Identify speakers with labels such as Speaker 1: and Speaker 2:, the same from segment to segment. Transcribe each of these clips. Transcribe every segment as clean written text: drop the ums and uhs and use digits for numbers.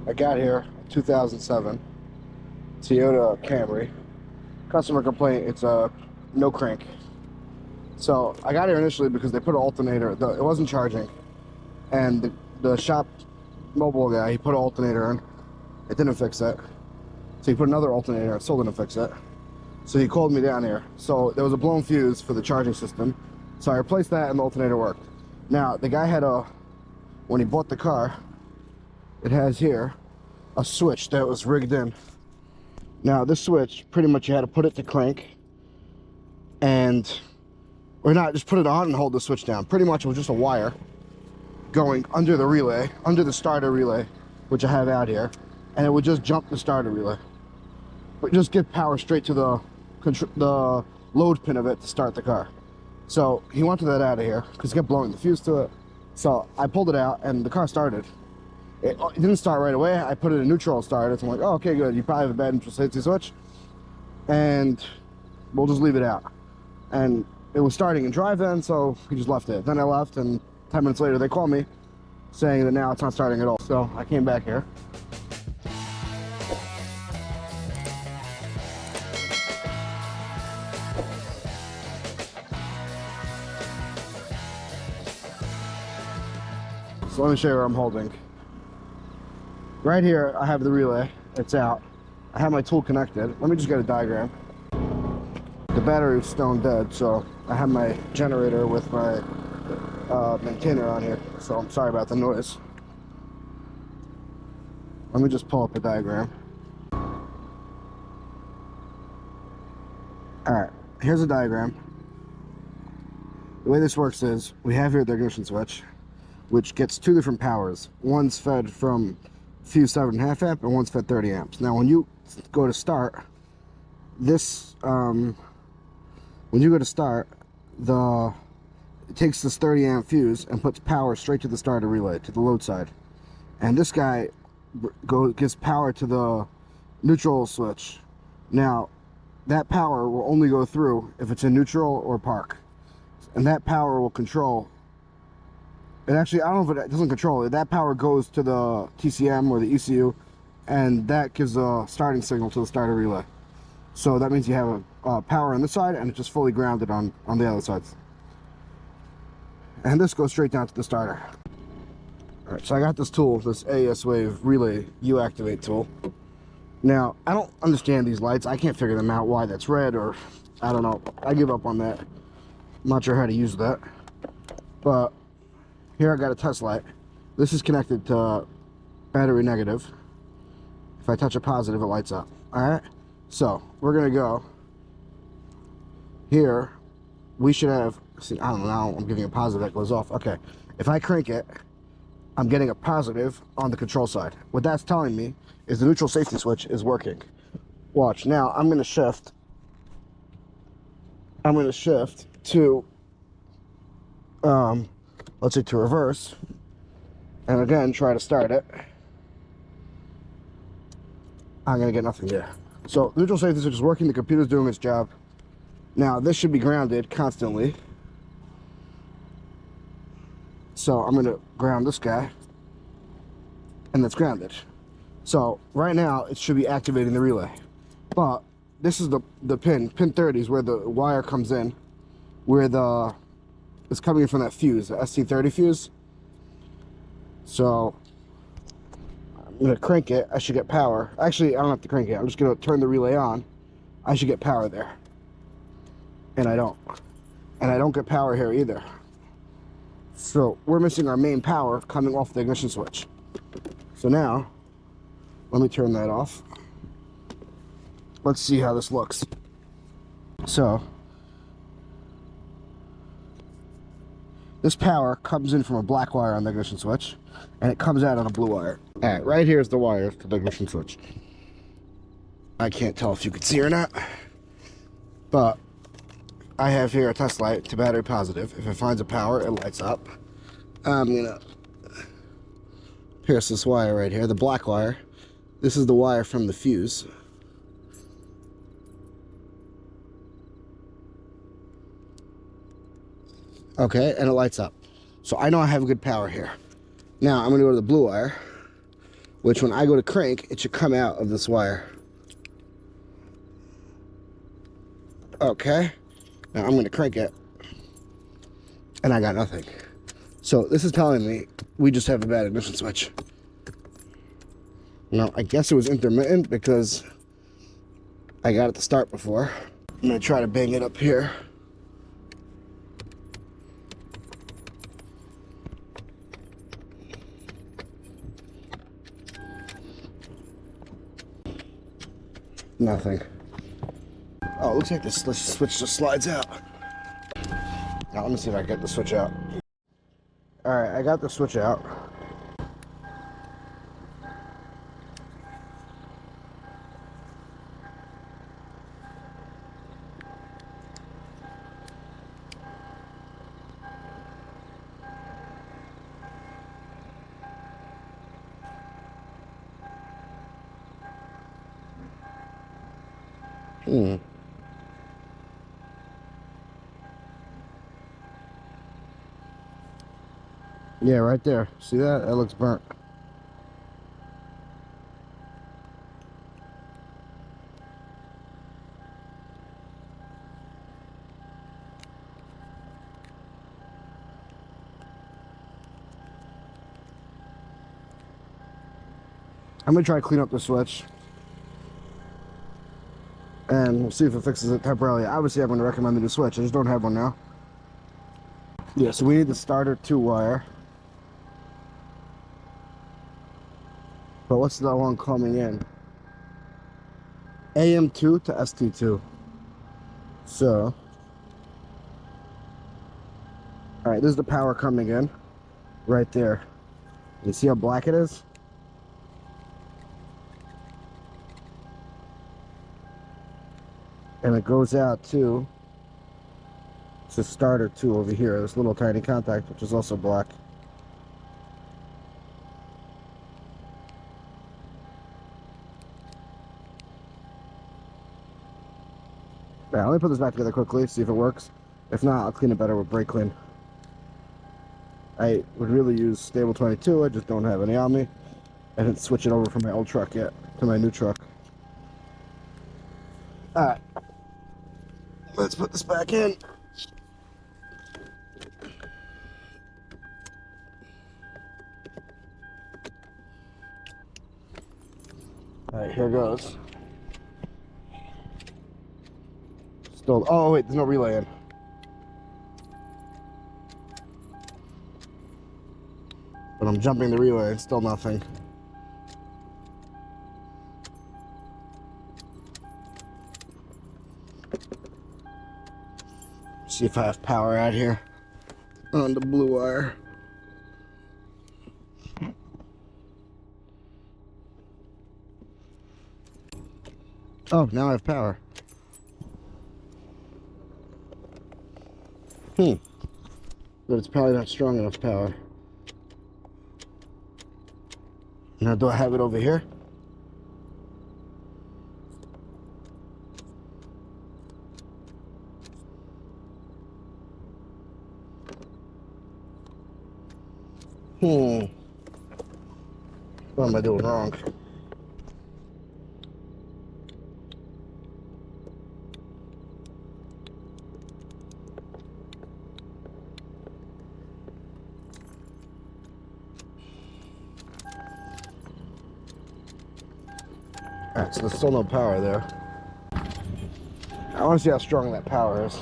Speaker 1: I got here 2007 Toyota Camry. Customer complaint, it's a no crank. So I got here initially because they put an alternator, it wasn't charging, and the shop mobile guy, he put an alternator in, it didn't fix it. So he put another alternator, it still didn't fix it. So he called me down here. So there was a blown fuse for the charging system, so I replaced that and the alternator worked. Now the guy had when he bought the car, it has here a switch that was rigged in. Now this switch, pretty much you had to put it to crank, or not, just put it on and hold the switch down. Pretty much it was just a wire going under the relay, under the starter relay, which I have out here, and it would just jump the starter relay. But just give power straight to the load pin of it to start the car. So he wanted that out of here because he kept blowing the fuse to it. So I pulled it out and the car started. It didn't start right away. I put it in neutral and started. So I'm like, oh, okay, good. You probably have a bad neutral safety switch, and we'll just leave it out. And it was starting in drive then, so he just left it. Then I left, and 10 minutes later they called me saying that now it's not starting at all. So I came back here. So let me show you where I'm holding. Right here, I have the relay. It's out. I have my tool connected. Let me just get a diagram. The battery is stone dead, so I have my generator with my maintainer on here. So I'm sorry about the noise. Let me just pull up a diagram. Alright, here's a diagram. The way this works is, we have here the ignition switch, which gets two different powers. One's fed from fuse 7.5 amp and one's fed 30 amps. Now when you go to start this, when you go to start, it takes this 30 amp fuse and puts power straight to the starter relay, to the load side. And this guy gives power to the neutral switch. Now that power will only go through if it's in neutral or park. And that power will control. It actually, I don't know if it doesn't control it. That power goes to the TCM or the ECU, and that gives a starting signal to the starter relay. So that means you have a power on this side, and it's just fully grounded on the other sides. And this goes straight down to the starter. All right, so I got this tool, this AES Wave Relay uActivate tool. Now, I don't understand these lights. I can't figure them out, why that's red, or I don't know. I give up on that. I'm not sure how to use that. But here I got a test light. This is connected to battery negative. If I touch a positive, it lights up. Alright? So, we're going to go. Here, we should have, see, I don't know, I'm giving a positive that goes off. Okay. If I crank it, I'm getting a positive on the control side. What that's telling me is the neutral safety switch is working. Watch. Now, I'm going to shift. I'm going to shift to, let's say to reverse, and again try to start it. I'm gonna get nothing there. So neutral safety switch is working, the computer's doing its job. Now this should be grounded constantly, so I'm gonna ground this guy, and that's grounded. So right now it should be activating the relay, but this is the pin 30 is where the wire comes in, where it's coming in from that fuse, the ST30 fuse. So I'm gonna crank it. I should get power. Actually, I don't have to crank it. I'm just gonna turn the relay on. I should get power there, and I don't. And I don't get power here either. So we're missing our main power coming off the ignition switch. So now, let me turn that off. Let's see how this looks. So this power comes in from a black wire on the ignition switch, and it comes out on a blue wire. All right, right here is the wire to the ignition switch. I can't tell if you can see or not, but I have here a test light to battery positive. If it finds a power, it lights up. I'm gonna pierce this wire right here, the black wire. This is the wire from the fuse. Okay, and it lights up. So I know I have good power here. Now I'm gonna go to the blue wire, which when I go to crank, it should come out of this wire. Okay, now I'm going to crank it, and I got nothing. So this is telling me we just have a bad ignition switch. Now, I guess it was intermittent because I got it to start before. I'm going to try to bang it up here. Nothing. Oh, it looks like this switch just slides out. Now, let me see if I can get the switch out. Alright, I got the switch out. Yeah, right there. See that? That looks burnt. I'm gonna try to clean up the switch, and we'll see if it fixes it temporarily. Obviously, I'm gonna recommend the new switch. I just don't have one now. Yeah, so we need the starter 2 wire. But what's the one coming in? AM2 to ST2. So, alright, this is the power coming in. Right there. You see how black it is? And it goes out to the starter 2 over here. This little tiny contact, which is also black. Yeah, let me put this back together quickly, see if it works. If not, I'll clean it better with brake clean. I would really use Stable 22, I just don't have any on me. I didn't switch it over from my old truck yet to my new truck. Alright. Let's put this back in. Alright, here goes. Still, oh wait, there's no relay in. But I'm jumping the relay, still nothing. See if I have power out here on the blue wire. Oh, now I have power. But it's probably not strong enough power. Now, do I have it over here? What am I doing wrong? Alright, so there's still no power there. I want to see how strong that power is.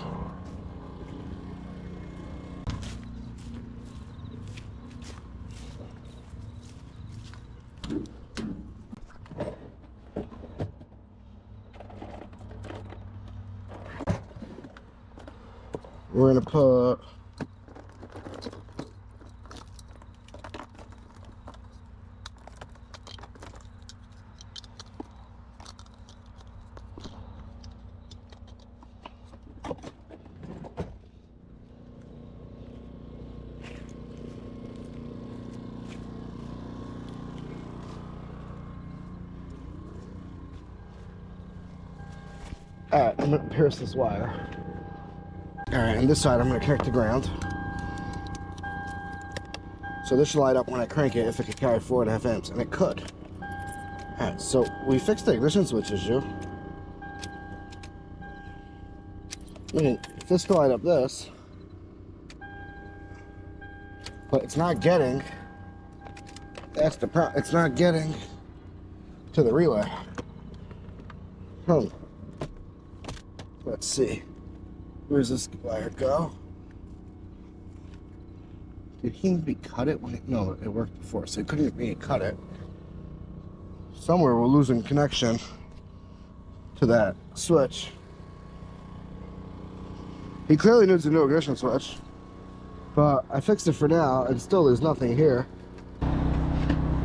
Speaker 1: We're gonna put alright, I'm gonna pierce this wire. Alright, on this side I'm gonna connect to ground. So this should light up when I crank it if it could carry 4.5 amps, and it could. Alright, so we fixed the ignition switch issue. I mean, just to light up this, but it's not getting, that's the problem, it's not getting to the relay. Let's see, where's this wire go? Did he maybe cut it when it, no, it worked before, so he couldn't maybe cut it. Somewhere we're losing connection to that switch. He clearly needs a new ignition switch, but I fixed it for now, and still there's nothing here.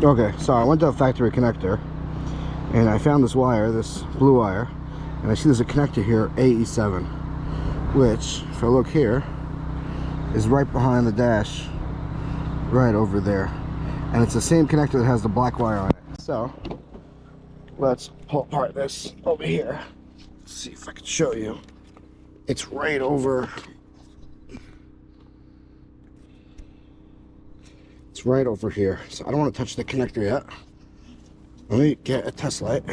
Speaker 1: Okay, so I went to a factory connector, and I found this wire, this blue wire, and I see there's a connector here, AE7, which, if I look here, is right behind the dash, right over there. And it's the same connector that has the black wire on it. So, let's pull apart this over here. Let's see if I can show you. It's right over. It's right over here. So I don't want to touch the connector yet. Let me get a test light.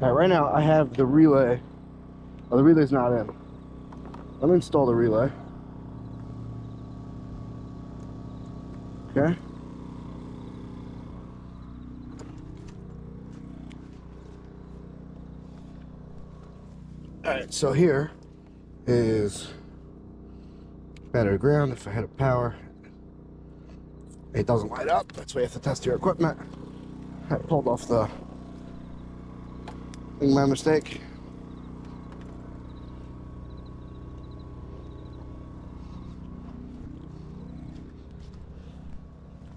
Speaker 1: Alright, right now I have the relay. Oh, the relay's not in. Let me install the relay. Okay. Alright, so here is battery ground. If I hit a power, it doesn't light up. That's why you have to test your equipment. I pulled off the thing by mistake.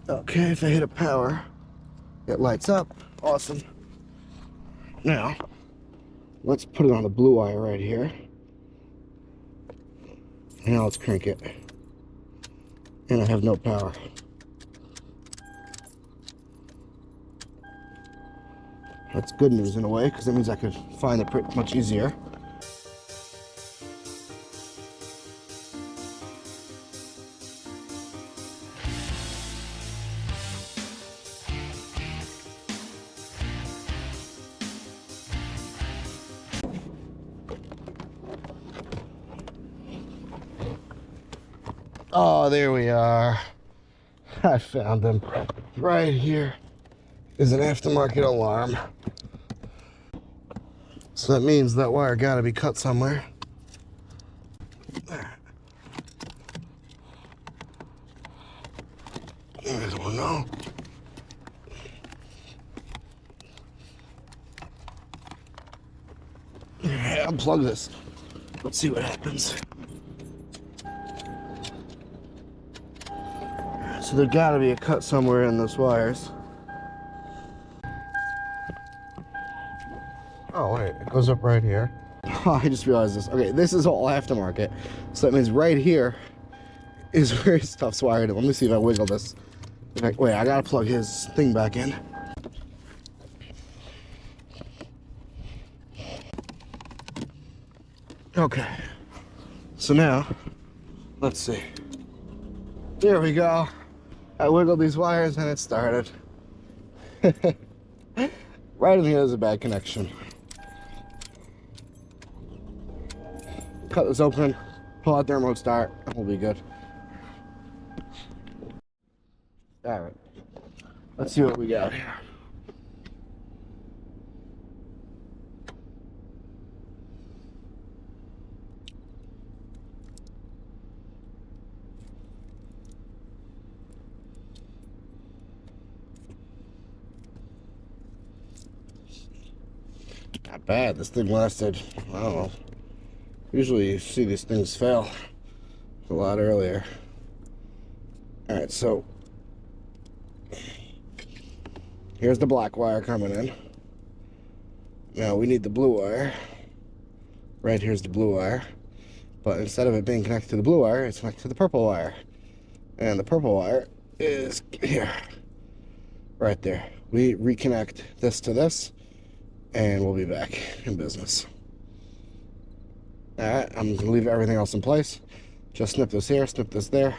Speaker 1: Okay, if I hit a power, it lights up. Awesome. Now, let's put it on the blue wire right here. And now let's crank it. And I have no power. That's good news in a way, because that means I could find it pretty much easier. Oh, there we are. I found them. Right here is an aftermarket alarm. So that means that wire gotta be cut somewhere. I don't know. Unplug this. Let's see what happens. So there gotta be a cut somewhere in those wires. Oh wait, it goes up right here. Oh, I just realized this. Okay, this is all aftermarket. So that means right here is where his stuff's wired. Let me see if I wiggle this. Wait, I gotta plug his thing back in. Okay. So now, let's see. There we go. I wiggled these wires and it started. Right in here there's a bad connection. Cut this open, pull out the remote start, and we'll be good. Alright, let's see what we got here. Not bad. This thing lasted, I don't know. Usually you see these things fail a lot earlier. Alright, so here's the black wire coming in. Now we need the blue wire. Right here's the blue wire. But instead of it being connected to the blue wire, it's connected to the purple wire. And the purple wire is here. Right there. We reconnect this to this, and we'll be back in business. Alright, I'm going to leave everything else in place. Just snip this here, snip this there.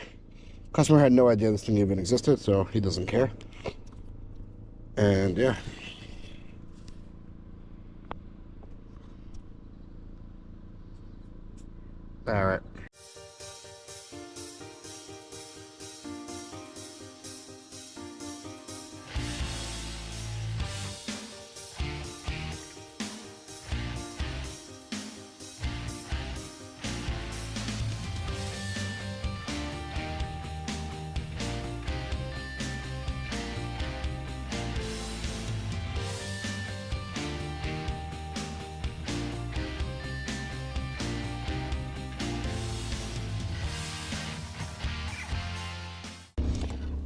Speaker 1: Customer had no idea this thing even existed, so he doesn't care. And yeah. All right.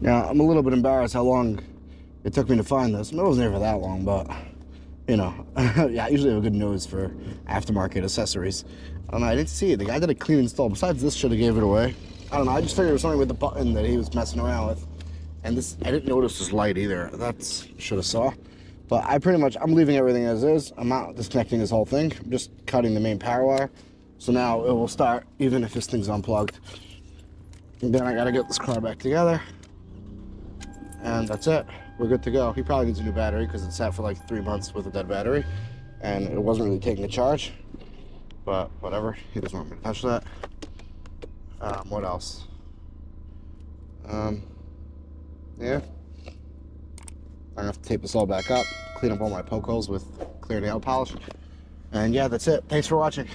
Speaker 1: Now, I'm a little bit embarrassed how long it took me to find this. It wasn't here for that long, but, you know, yeah, I usually have a good nose for aftermarket accessories. I don't know, I didn't see it. The guy did a clean install. Besides this, should have gave it away. I don't know, I just figured it was something with the button that he was messing around with. And this, I didn't notice this light either. That's, should have saw. But I'm leaving everything as is. I'm not disconnecting this whole thing. I'm just cutting the main power wire. So now it will start, even if this thing's unplugged. And then I gotta get this car back together. And that's it. We're good to go. He probably needs a new battery because it sat for like 3 months with a dead battery and it wasn't really taking a charge, but whatever. He doesn't want me to touch that. What else? Yeah. I'm gonna have to tape this all back up, clean up all my poke holes with clear nail polish. And yeah, that's it. Thanks for watching.